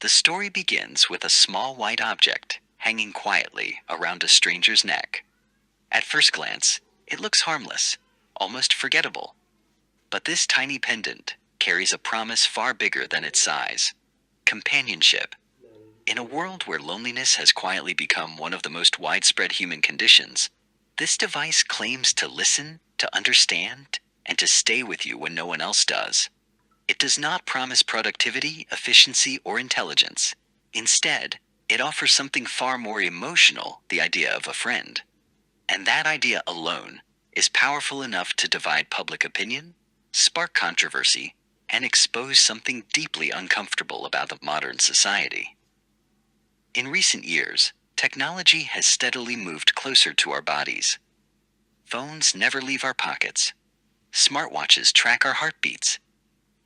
The story begins with a small white object hanging quietly around a stranger's neck. At first glance, it looks harmless, almost forgettable. But this tiny pendant carries a promise far bigger than its size: companionship. In a world where loneliness has quietly become one of the most widespread human conditions, this device claims to listen, to understand, and to stay with you when no one else does. It does not promise productivity, efficiency, or intelligence. Instead, it offers something far more emotional: the idea of a friend. And that idea alone is powerful enough to divide public opinion, spark controversy, and expose something deeply uncomfortable about the modern society. In recent years, technology has steadily moved closer to our bodies. Phones never leave our pockets. Smartwatches track our heartbeats.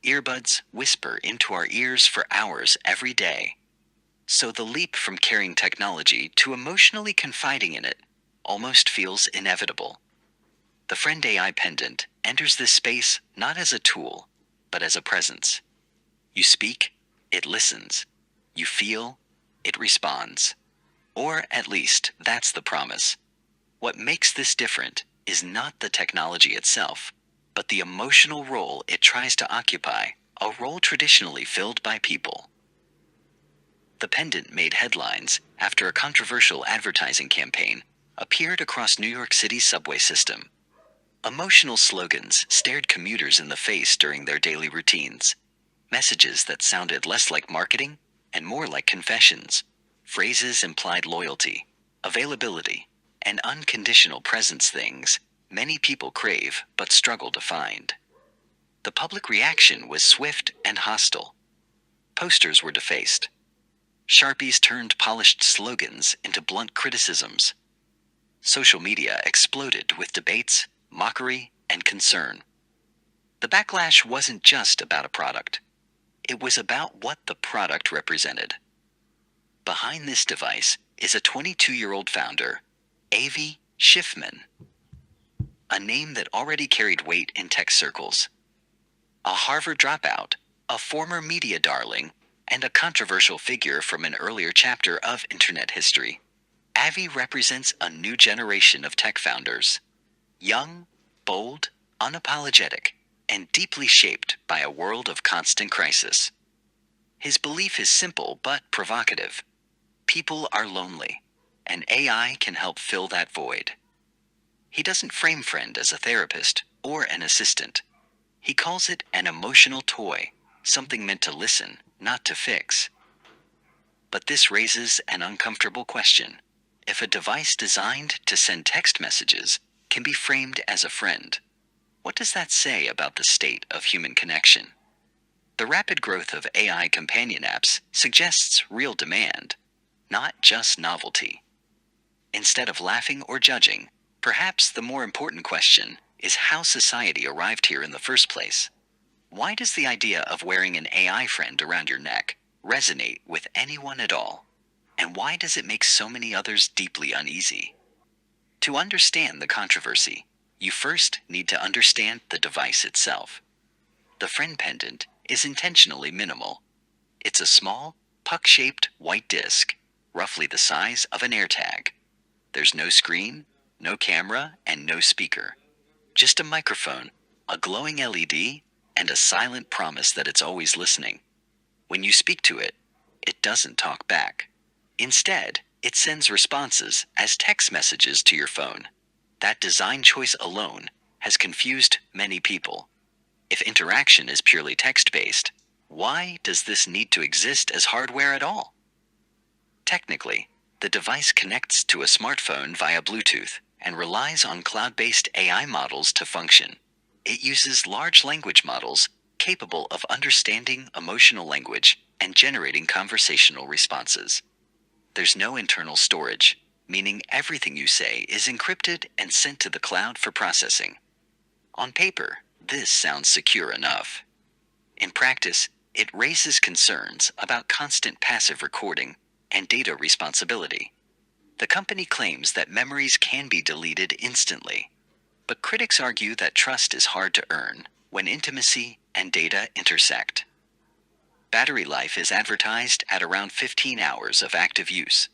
Earbuds whisper into our ears for hours every day. So the leap from carrying technology to emotionally confiding in it almost feels inevitable. The Friend AI pendant enters this space not as a tool, but as a presence. You speak, it listens. You feel, it responds. Or at least, that's the promise. What makes this different is not the technology itself, but the emotional role it tries to occupy, a role traditionally filled by people. The pendant made headlines after a controversial advertising campaign appeared across New York City's subway system. Emotional slogans stared commuters in the face during their daily routines. Messages that sounded less like marketing and more like confessions. Phrases implied loyalty, availability, and unconditional presence, things many people crave but struggle to find. The public reaction was swift and hostile. Posters were defaced. Sharpies turned polished slogans into blunt criticisms. Social media exploded with debates, mockery, and concern. The backlash wasn't just about a product. It was about what the product represented. Behind this device is a 22-year-old founder, Avi Schiffman, a name that already carried weight in tech circles. A Harvard dropout, a former media darling, and a controversial figure from an earlier chapter of internet history, Avi represents a new generation of tech founders. Young, bold, unapologetic, and deeply shaped by a world of constant crisis. His belief is simple but provocative. People are lonely, and AI can help fill that void. He doesn't frame Friend as a therapist or an assistant. He calls it an emotional toy, something meant to listen, not to fix. But this raises an uncomfortable question. If a device designed to send text messages can be framed as a friend, what does that say about the state of human connection? The rapid growth of AI companion apps suggests real demand, not just novelty. Instead of laughing or judging, perhaps the more important question is how society arrived here in the first place. Why does the idea of wearing an AI friend around your neck resonate with anyone at all? And why does it make so many others deeply uneasy? To understand the controversy, you first need to understand the device itself. The Friend pendant is intentionally minimal. It's a small, puck-shaped white disc, roughly the size of an AirTag. There's no screen, no camera, and no speaker. Just a microphone, a glowing LED, and a silent promise that it's always listening. When you speak to it, it doesn't talk back. Instead, it sends responses as text messages to your phone. That design choice alone has confused many people. If interaction is purely text-based, why does this need to exist as hardware at all? Technically, the device connects to a smartphone via Bluetooth and relies on cloud-based AI models to function. It uses large language models capable of understanding emotional language and generating conversational responses. There's no internal storage, meaning everything you say is encrypted and sent to the cloud for processing. On paper, this sounds secure enough. In practice, it raises concerns about constant passive recording and data responsibility. The company claims that memories can be deleted instantly, but critics argue that trust is hard to earn when intimacy and data intersect. Battery life is advertised at around 15 hours of active use.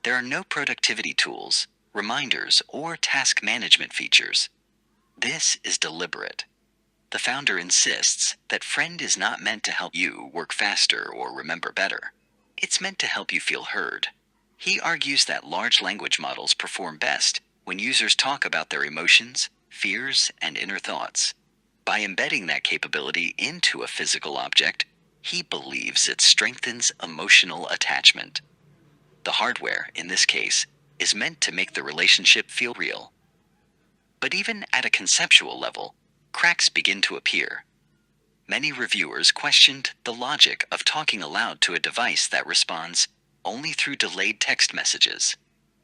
There are no productivity tools, reminders, or task management features. This is deliberate. The founder insists that Friend is not meant to help you work faster or remember better. It's meant to help you feel heard. He argues that large language models perform best when users talk about their emotions, fears, and inner thoughts. By embedding that capability into a physical object, he believes it strengthens emotional attachment. The hardware, in this case, is meant to make the relationship feel real. But even at a conceptual level, cracks begin to appear. Many reviewers questioned the logic of talking aloud to a device that responds only through delayed text messages.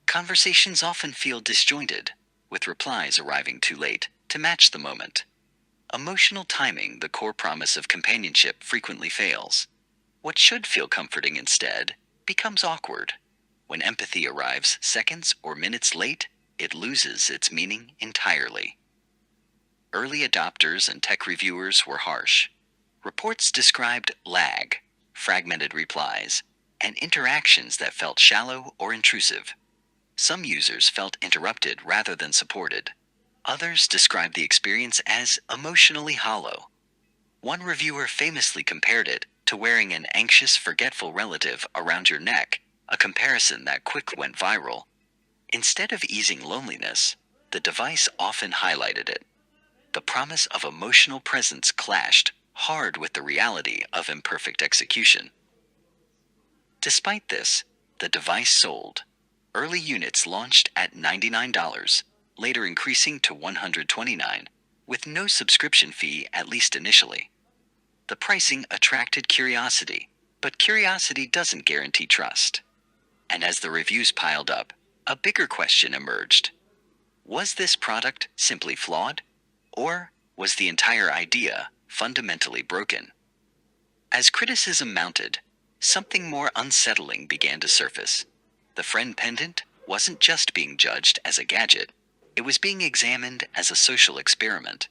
Conversations often feel disjointed, with replies arriving too late to match the moment. Emotional timing, the core promise of companionship, frequently fails. What should feel comforting instead becomes awkward. When empathy arrives seconds or minutes late, it loses its meaning entirely. Early adopters and tech reviewers were harsh. Reports described lag, fragmented replies, and interactions that felt shallow or intrusive. Some users felt interrupted rather than supported. Others described the experience as emotionally hollow. One reviewer famously compared it to wearing an anxious, forgetful relative around your neck, a comparison that quickly went viral. Instead of easing loneliness, the device often highlighted it. The promise of emotional presence clashed hard with the reality of imperfect execution. Despite this, the device sold. Early units launched at $99, later increasing to $129, with no subscription fee, at least initially. The pricing attracted curiosity, but curiosity doesn't guarantee trust. And as the reviews piled up, a bigger question emerged. Was this product simply flawed? Or was the entire idea fundamentally broken? As criticism mounted, something more unsettling began to surface. The Friend pendant wasn't just being judged as a gadget, it was being examined as a social experiment.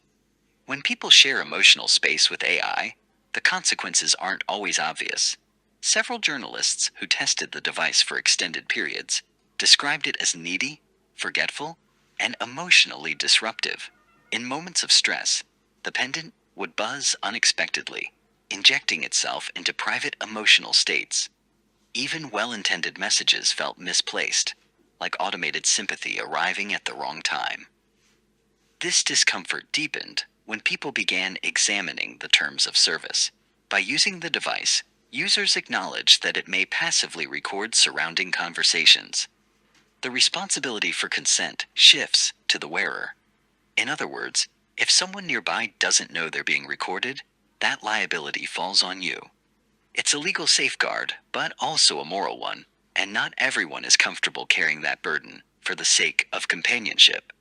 When people share emotional space with AI, the consequences aren't always obvious. Several journalists who tested the device for extended periods described it as needy, forgetful, and emotionally disruptive. In moments of stress, the pendant would buzz unexpectedly, injecting itself into private emotional states. Even well-intended messages felt misplaced, like automated sympathy arriving at the wrong time. This discomfort deepened when people began examining the terms of service. By using the device, users acknowledge that it may passively record surrounding conversations. The responsibility for consent shifts to the wearer. In other words, if someone nearby doesn't know they're being recorded, that liability falls on you. It's a legal safeguard, but also a moral one, and not everyone is comfortable carrying that burden for the sake of companionship.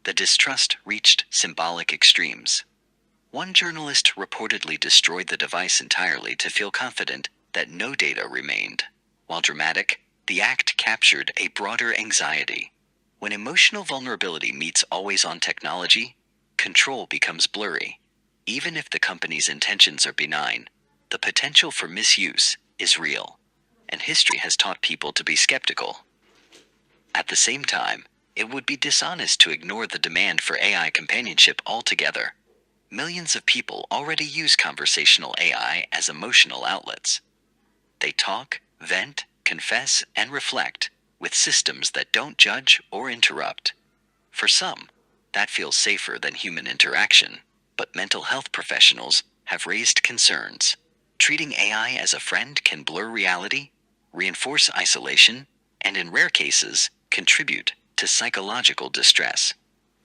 The distrust reached symbolic extremes. One journalist reportedly destroyed the device entirely to feel confident that no data remained. While dramatic, the act captured a broader anxiety. When emotional vulnerability meets always-on technology, control becomes blurry. Even if the company's intentions are benign, the potential for misuse is real, and history has taught people to be skeptical. At the same time, it would be dishonest to ignore the demand for AI companionship altogether. Millions of people already use conversational AI as emotional outlets. They talk, vent, confess, and reflect with systems that don't judge or interrupt. For some, that feels safer than human interaction, but mental health professionals have raised concerns. Treating AI as a friend can blur reality, reinforce isolation, and in rare cases, contribute to psychological distress.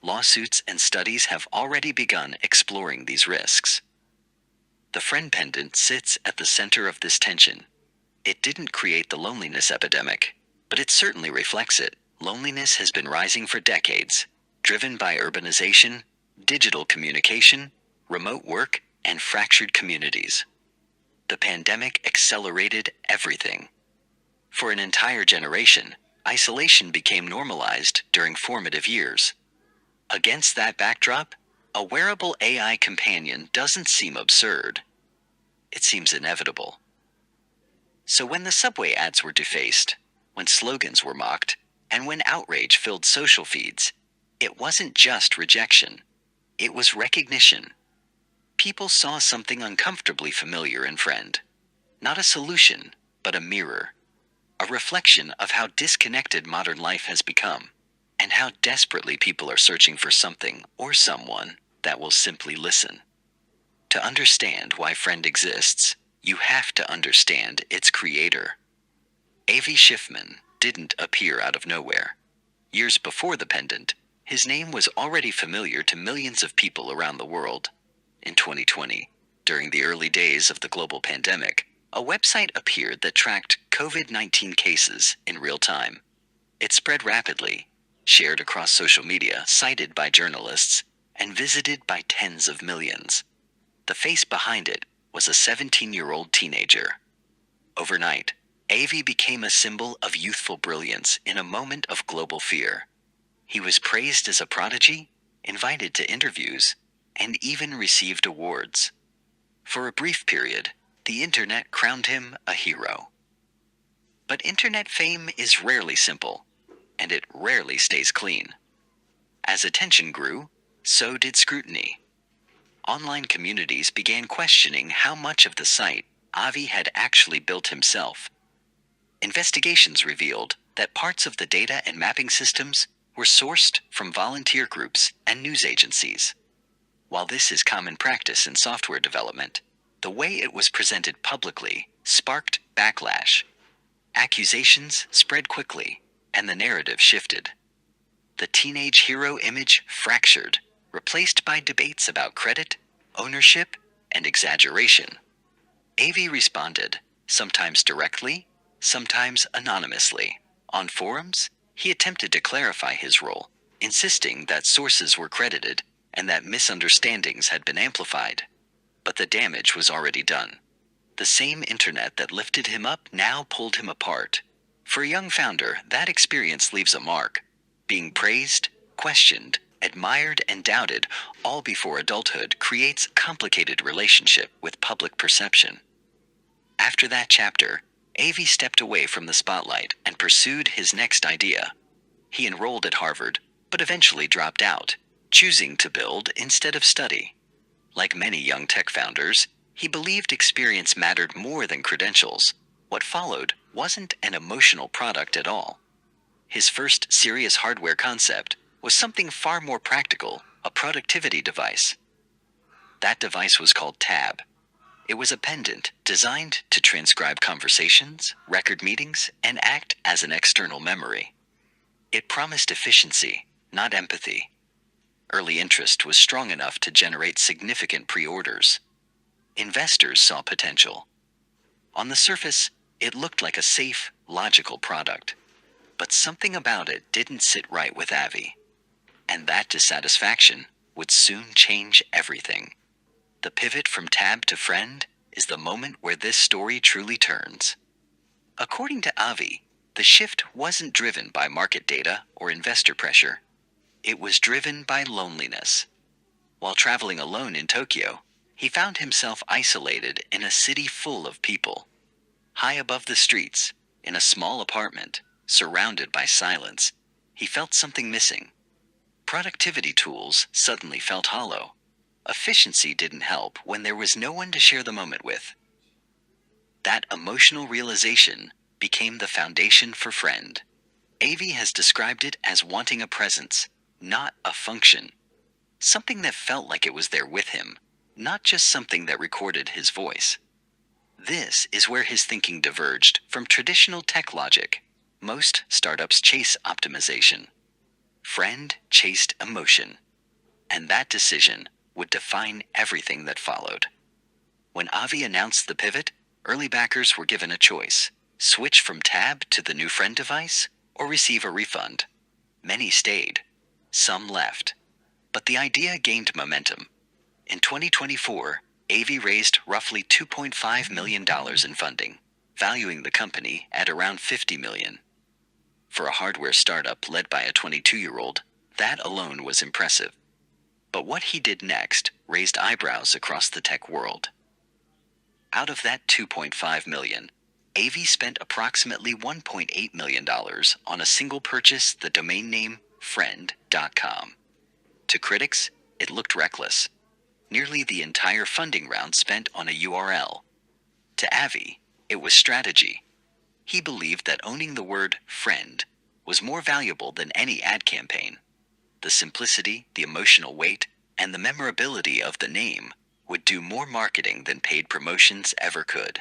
Lawsuits and studies have already begun exploring these risks. The Friend pendant sits at the center of this tension. It didn't create the loneliness epidemic, but it certainly reflects it. Loneliness has been rising for decades, driven by urbanization, digital communication, remote work, and fractured communities. The pandemic accelerated everything. For an entire generation, isolation became normalized during formative years. Against that backdrop, a wearable AI companion doesn't seem absurd. it seems inevitable. So when the subway ads were defaced, when slogans were mocked, and when outrage filled social feeds, it wasn't just rejection, it was recognition. People saw something uncomfortably familiar in Friend. Not a solution, but a mirror. A reflection of how disconnected modern life has become, and how desperately people are searching for something or someone that will simply listen. To understand why Friend exists, you have to understand its creator. A.V. Schiffman didn't appear out of nowhere. Years before the pendant, his name was already familiar to millions of people around the world. In 2020, during the early days of the global pandemic, a website appeared that tracked COVID-19 cases in real time. It spread rapidly, shared across social media, cited by journalists, and visited by tens of millions. The face behind it was a 17-year-old teenager. Overnight, A.V. became a symbol of youthful brilliance in a moment of global fear. He was praised as a prodigy, invited to interviews, and even received awards. For a brief period, the internet crowned him a hero. But internet fame is rarely simple, and it rarely stays clean. As attention grew, so did scrutiny. Online communities began questioning how much of the site Avi had actually built himself. Investigations revealed that parts of the data and mapping systems were sourced from volunteer groups and news agencies. While this is common practice in software development, the way it was presented publicly sparked backlash. Accusations spread quickly, and the narrative shifted. The teenage hero image fractured, replaced by debates about credit, ownership, and exaggeration. A.V. responded, sometimes directly, sometimes anonymously. On forums, he attempted to clarify his role, insisting that sources were credited and that misunderstandings had been amplified. But the damage was already done. The same internet that lifted him up now pulled him apart. For a young founder, that experience leaves a mark. Being praised, questioned, admired, and doubted, all before adulthood, creates a complicated relationship with public perception. After that chapter, A.V. stepped away from the spotlight and pursued his next idea. He enrolled at Harvard, but eventually dropped out, choosing to build instead of study. Like many young tech founders, he believed experience mattered more than credentials. What followed wasn't an emotional product at all. His first serious hardware concept was something far more practical, a productivity device. That device was called Tab. It was a pendant designed to transcribe conversations, record meetings, and act as an external memory. It promised efficiency, not empathy. Early interest was strong enough to generate significant pre-orders. Investors saw potential. On the surface, it looked like a safe, logical product. But something about it didn't sit right with Avi. And that dissatisfaction would soon change everything. The pivot from Tab to Friend is the moment where this story truly turns. According to Avi, the shift wasn't driven by market data or investor pressure. It was driven by loneliness. While traveling alone in Tokyo, he found himself isolated in a city full of people. High above the streets, in a small apartment, surrounded by silence, he felt something missing. Productivity tools suddenly felt hollow. Efficiency didn't help when there was no one to share the moment with. That emotional realization became the foundation for Friend. Avi has described it as wanting a presence, not a function. Something that felt like it was there with him, not just something that recorded his voice. This is where his thinking diverged from traditional tech logic. Most startups chase optimization. Friend chased emotion. And that decision would define everything that followed. When Avi announced the pivot, early backers were given a choice: switch from Tab to the new Friend device, or receive a refund. Many stayed. Some left. But the idea gained momentum. In 2024, Avi raised roughly $2.5 million in funding, valuing the company at around $50 million. For a hardware startup led by a 22-year-old, that alone was impressive. But what he did next raised eyebrows across the tech world. Out of that $2.5 million, AV spent approximately $1.8 million on a single purchase, the domain name friend.com. To critics, it looked reckless. Nearly the entire funding round spent on a URL. To Avi, it was strategy. He believed that owning the word friend was more valuable than any ad campaign. The simplicity, the emotional weight, and the memorability of the name would do more marketing than paid promotions ever could.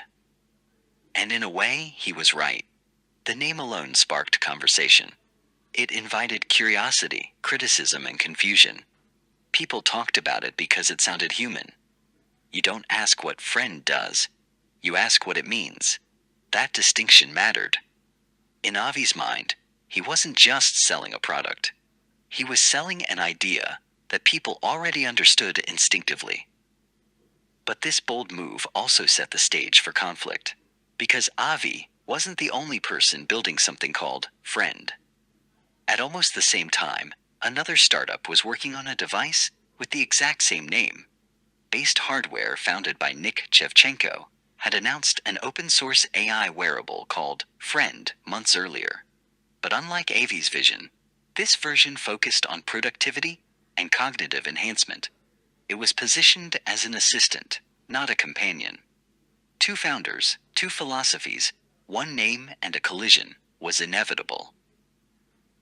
And in a way, he was right. The name alone sparked conversation. It invited curiosity, criticism, and confusion. People talked about it because it sounded human. You don't ask what friend does. You ask what it means. That distinction mattered. In Avi's mind, he wasn't just selling a product. He was selling an idea that people already understood instinctively. But this bold move also set the stage for conflict, because Avi wasn't the only person building something called Friend. At almost the same time, another startup was working on a device with the exact same name. Based Hardware, founded by Nick Shevchenko, had announced an open-source AI wearable called Friend months earlier. But unlike Avi's vision, this version focused on productivity and cognitive enhancement. It was positioned as an assistant, not a companion. Two founders, two philosophies, one name, and a collision was inevitable.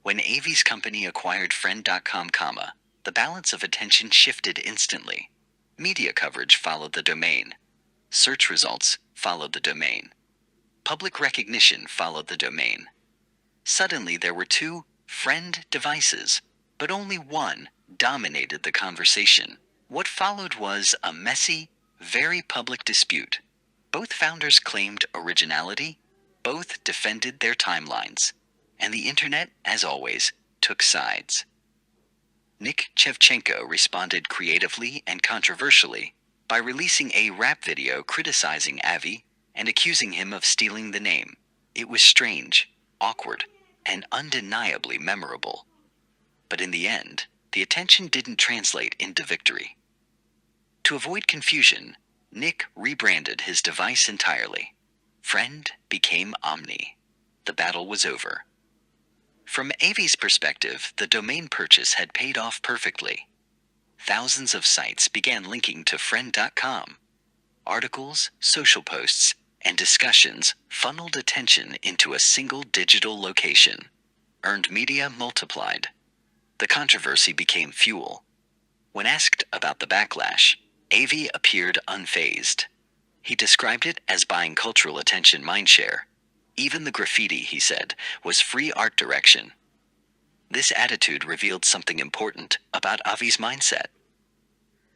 When Avi's company acquired Friend.com, the balance of attention shifted instantly. Media coverage followed the domain. Search results followed the domain. Public recognition followed the domain. Suddenly there were two friend devices, but only one dominated the conversation. What followed was a messy, very public dispute. Both founders claimed originality, both defended their timelines, and the internet, as always, took sides. Nick Shevchenko responded creatively and controversially by releasing a rap video criticizing Avi and accusing him of stealing the name. It was strange, awkward, and undeniably memorable. But in the end, the attention didn't translate into victory. To avoid confusion, Nick rebranded his device entirely. Friend became Omni. The battle was over. From Avi's perspective, the domain purchase had paid off perfectly. Thousands of sites began linking to friend.com. Articles, social posts, and discussions funneled attention into a single digital location. Earned media multiplied. The controversy became fuel. When asked about the backlash, Avi appeared unfazed. He described it as buying cultural attention mindshare. Even the graffiti, he said, was free art direction. This attitude revealed something important about Avi's mindset.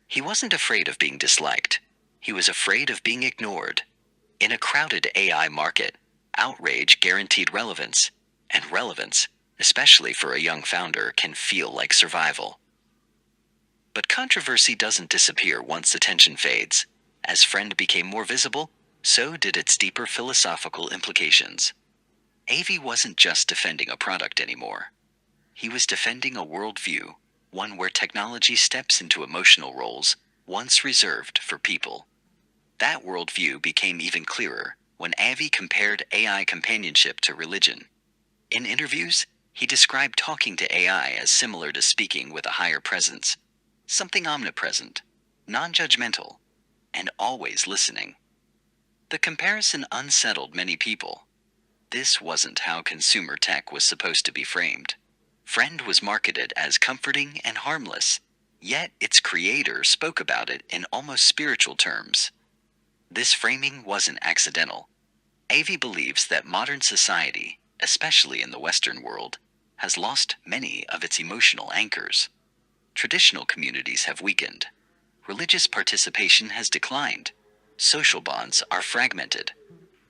He wasn't afraid of being disliked. He was afraid of being ignored. In a crowded AI market, outrage guaranteed relevance, and relevance, especially for a young founder, can feel like survival. But controversy doesn't disappear once attention fades. As Friend became more visible, so did its deeper philosophical implications. Avi wasn't just defending a product anymore. He was defending a worldview, one where technology steps into emotional roles once reserved for people. That worldview became even clearer when Avi compared AI companionship to religion. In interviews, he described talking to AI as similar to speaking with a higher presence, something omnipresent, non-judgmental, and always listening. The comparison unsettled many people. This wasn't how consumer tech was supposed to be framed. Friend was marketed as comforting and harmless, yet its creator spoke about it in almost spiritual terms. This framing wasn't accidental. Avi believes that modern society, especially in the Western world, has lost many of its emotional anchors. Traditional communities have weakened. Religious participation has declined. Social bonds are fragmented.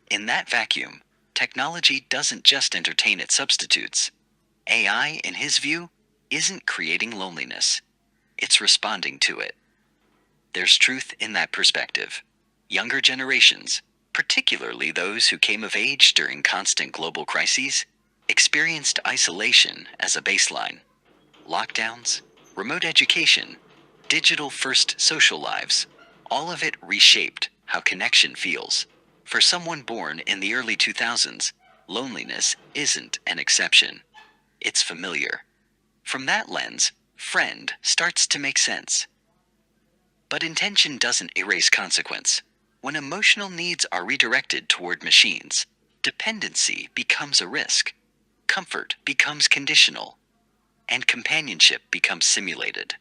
In that vacuum, technology doesn't just entertain, it substitutes. AI, in his view, isn't creating loneliness. It's responding to it. There's truth in that perspective. Younger generations, particularly those who came of age during constant global crises, experienced isolation as a baseline. Lockdowns, remote education, digital-first social lives, all of it reshaped how connection feels. For someone born in the early 2000s, loneliness isn't an exception. It's familiar. From that lens, friend starts to make sense. But intention doesn't erase consequence. When emotional needs are redirected toward machines, dependency becomes a risk, comfort becomes conditional, and companionship becomes simulated.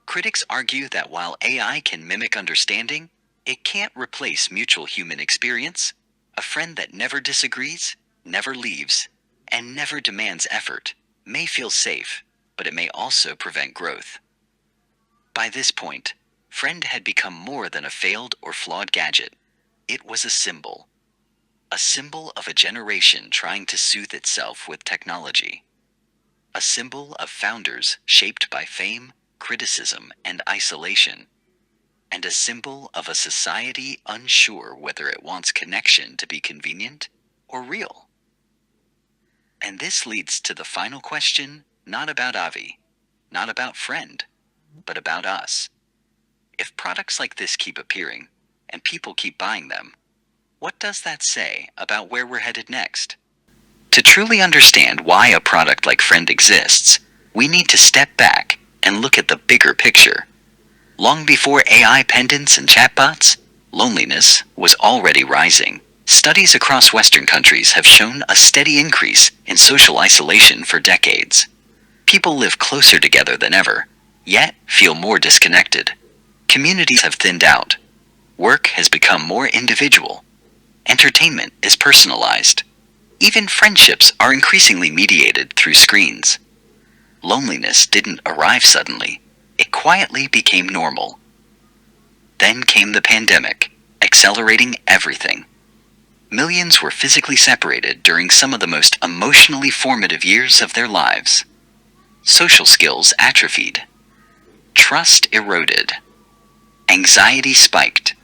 Critics argue that while AI can mimic understanding, it can't replace mutual human experience. A friend that never disagrees, never leaves, and never demands effort may feel safe, but it may also prevent growth. By this point, friend had become more than a failed or flawed gadget. It was a symbol of a generation trying to soothe itself with technology, a symbol of founders shaped by fame, criticism, and isolation, and a symbol of a society unsure whether it wants connection to be convenient or real. And this leads to the final question, not about Avi, not about friend, but about us. If products like this keep appearing, and people keep buying them, what does that say about where we're headed next? To truly understand why a product like Friend exists, we need to step back and look at the bigger picture. Long before AI pendants and chatbots, loneliness was already rising. Studies across Western countries have shown a steady increase in social isolation for decades. People live closer together than ever, yet feel more disconnected. Communities have thinned out. Work has become more individual. Entertainment is personalized. Even friendships are increasingly mediated through screens. Loneliness didn't arrive suddenly. It quietly became normal. Then came the pandemic, accelerating everything. Millions were physically separated during some of the most emotionally formative years of their lives. Social skills atrophied. Trust eroded. Anxiety spiked.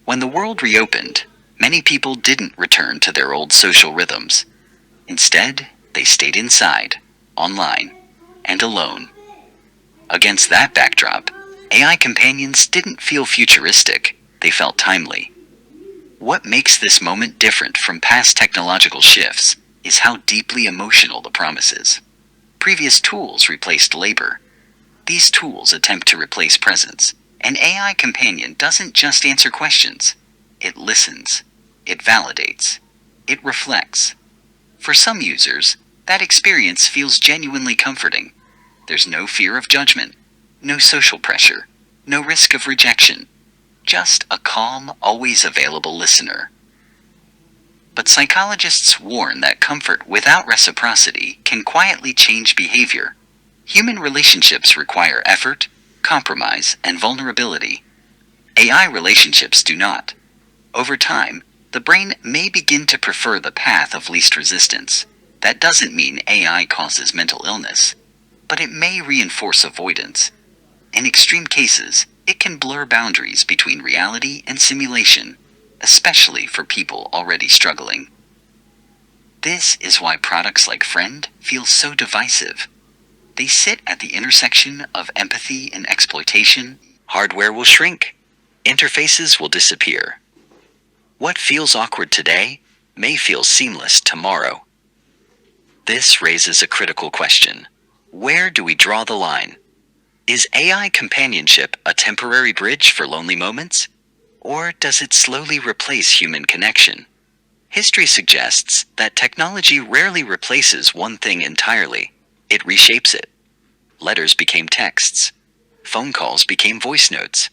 When the world reopened, many people didn't return to their old social rhythms. Instead, they stayed inside, online, and alone. Against that backdrop, AI companions didn't feel futuristic, they felt timely. What makes this moment different from past technological shifts is how deeply emotional the promise is. Previous tools replaced labor. These tools attempt to replace presence. An AI companion doesn't just answer questions. It listens. It validates. It reflects. For some users, that experience feels genuinely comforting. There's no fear of judgment, no social pressure, no risk of rejection. Just a calm, always available listener. But psychologists warn that comfort without reciprocity can quietly change behavior. Human relationships require effort, compromise, and vulnerability. AI relationships do not. Over time, the brain may begin to prefer the path of least resistance. That doesn't mean AI causes mental illness, but it may reinforce avoidance. In extreme cases, it can blur boundaries between reality and simulation, especially for people already struggling. This is why products like Friend feel so divisive. They sit at the intersection of empathy and exploitation. Hardware will shrink. Interfaces will disappear. What feels awkward today may feel seamless tomorrow. This raises a critical question. Where do we draw the line? Is AI companionship a temporary bridge for lonely moments? Or does it slowly replace human connection? History suggests that technology rarely replaces one thing entirely. It reshapes it. Letters became texts. Phone calls became voice notes.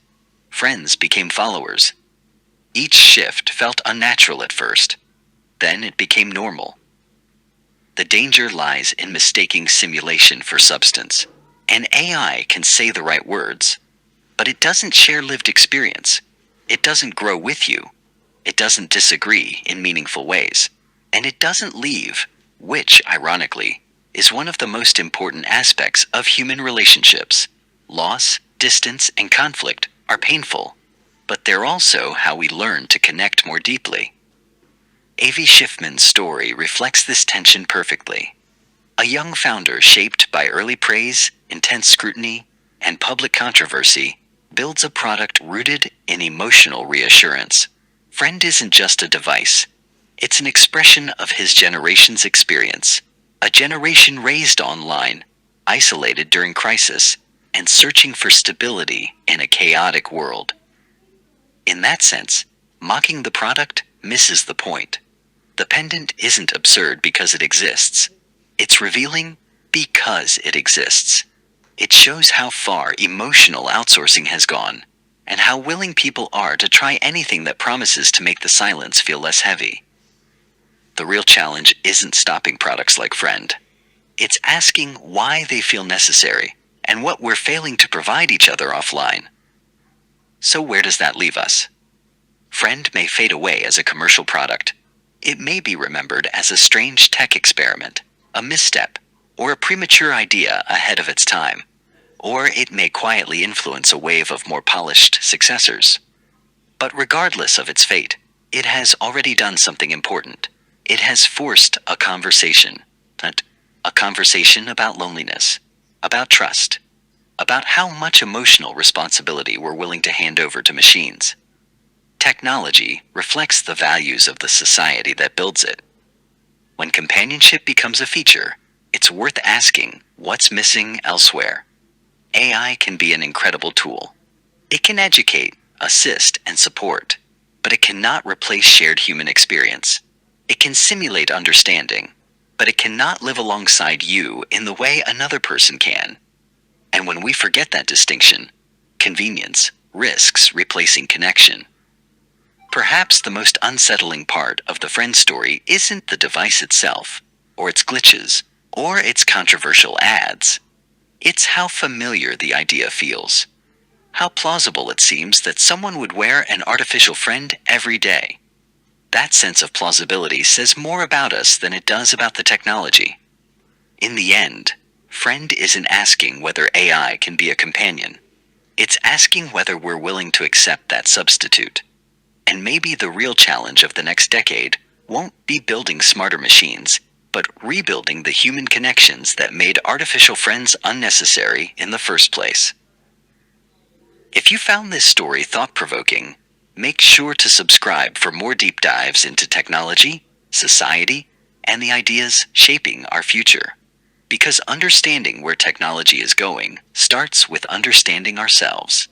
Friends became followers. Each shift felt unnatural at first. Then it became normal. The danger lies in mistaking simulation for substance. An AI can say the right words, but it doesn't share lived experience. It doesn't grow with you. It doesn't disagree in meaningful ways. And it doesn't leave, which, ironically, is one of the most important aspects of human relationships. Loss, distance, and conflict are painful, but they're also how we learn to connect more deeply. Avi Schiffman's story reflects this tension perfectly. A young founder shaped by early praise, intense scrutiny, and public controversy builds a product rooted in emotional reassurance. Friend isn't just a device, it's an expression of his generation's experience. A generation raised online, isolated during crisis, and searching for stability in a chaotic world. In that sense, mocking the product misses the point. The pendant isn't absurd because it exists. It's revealing because it exists. It shows how far emotional outsourcing has gone, and how willing people are to try anything that promises to make the silence feel less heavy. The real challenge isn't stopping products like Friend. It's asking why they feel necessary, and what we're failing to provide each other offline. So where does that leave us? Friend may fade away as a commercial product. It may be remembered as a strange tech experiment, a misstep, or a premature idea ahead of its time. Or it may quietly influence a wave of more polished successors. But regardless of its fate, it has already done something important. It has forced a conversation about loneliness, about trust, about how much emotional responsibility we're willing to hand over to machines. Technology reflects the values of the society that builds it. When companionship becomes a feature, it's worth asking what's missing elsewhere. AI can be an incredible tool. It can educate, assist, and support, but it cannot replace shared human experience. It can simulate understanding, but it cannot live alongside you in the way another person can. And when we forget that distinction, convenience risks replacing connection. Perhaps the most unsettling part of the Friend story isn't the device itself, or its glitches, or its controversial ads. It's how familiar the idea feels. How plausible it seems that someone would wear an artificial friend every day. That sense of plausibility says more about us than it does about the technology. In the end, Friend isn't asking whether AI can be a companion. It's asking whether we're willing to accept that substitute. And maybe the real challenge of the next decade won't be building smarter machines, but rebuilding the human connections that made artificial friends unnecessary in the first place. If you found this story thought-provoking, make sure to subscribe for more deep dives into technology, society, and the ideas shaping our future. Because understanding where technology is going starts with understanding ourselves.